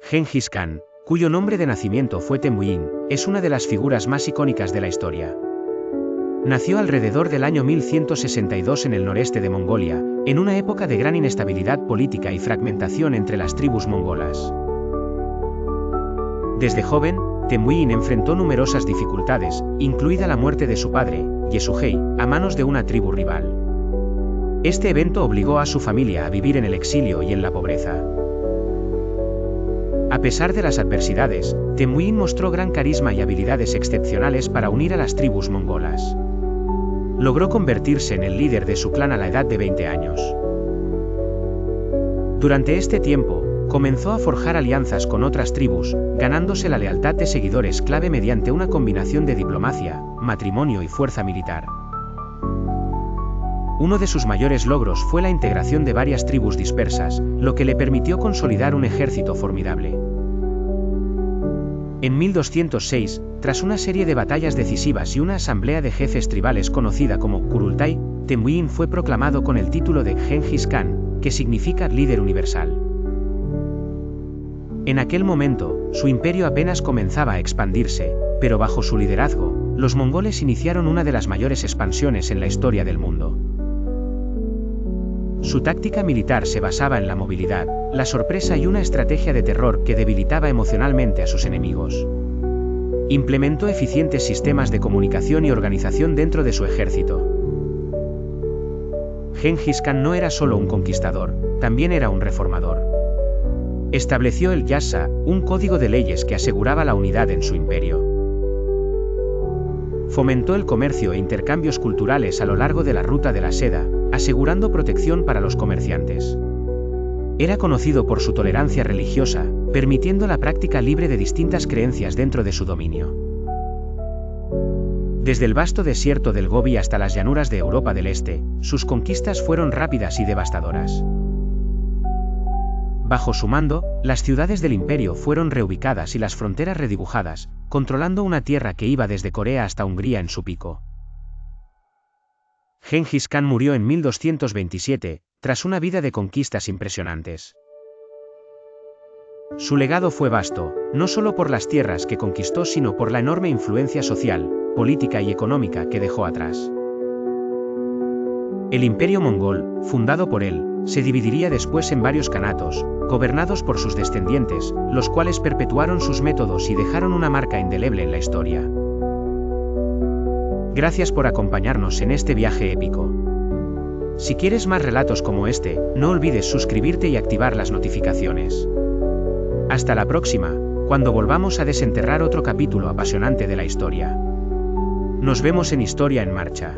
Gengis Khan, cuyo nombre de nacimiento fue Temujin, es una de las figuras más icónicas de la historia. Nació alrededor del año 1162 en el noreste de Mongolia, en una época de gran inestabilidad política y fragmentación entre las tribus mongolas. Desde joven, Temujin enfrentó numerosas dificultades, incluida la muerte de su padre, Yesugei, a manos de una tribu rival. Este evento obligó a su familia a vivir en el exilio y en la pobreza. A pesar de las adversidades, Temujin mostró gran carisma y habilidades excepcionales para unir a las tribus mongolas. Logró convertirse en el líder de su clan a la edad de 20 años. Durante este tiempo, comenzó a forjar alianzas con otras tribus, ganándose la lealtad de seguidores clave mediante una combinación de diplomacia, matrimonio y fuerza militar. Uno de sus mayores logros fue la integración de varias tribus dispersas, lo que le permitió consolidar un ejército formidable. En 1206, tras una serie de batallas decisivas y una asamblea de jefes tribales conocida como Kurultai, Temujin fue proclamado con el título de Gengis Khan, que significa líder universal. En aquel momento, su imperio apenas comenzaba a expandirse, pero bajo su liderazgo, los mongoles iniciaron una de las mayores expansiones en la historia del mundo. Su táctica militar se basaba en la movilidad, la sorpresa y una estrategia de terror que debilitaba emocionalmente a sus enemigos. Implementó eficientes sistemas de comunicación y organización dentro de su ejército. Gengis Khan no era solo un conquistador, también era un reformador. Estableció el Yasa, un código de leyes que aseguraba la unidad en su imperio. Fomentó el comercio e intercambios culturales a lo largo de la ruta de la seda, asegurando protección para los comerciantes. Era conocido por su tolerancia religiosa, permitiendo la práctica libre de distintas creencias dentro de su dominio. Desde el vasto desierto del Gobi hasta las llanuras de Europa del Este, sus conquistas fueron rápidas y devastadoras. Bajo su mando, las ciudades del imperio fueron reubicadas y las fronteras redibujadas, controlando una tierra que iba desde Corea hasta Hungría en su pico. Gengis Khan murió en 1227, tras una vida de conquistas impresionantes. Su legado fue vasto, no solo por las tierras que conquistó sino por la enorme influencia social, política y económica que dejó atrás. El imperio mongol, fundado por él, se dividiría después en varios kanatos, gobernados por sus descendientes, los cuales perpetuaron sus métodos y dejaron una marca indeleble en la historia. Gracias por acompañarnos en este viaje épico. Si quieres más relatos como este, no olvides suscribirte y activar las notificaciones. Hasta la próxima, cuando volvamos a desenterrar otro capítulo apasionante de la historia. Nos vemos en Historia en Marcha.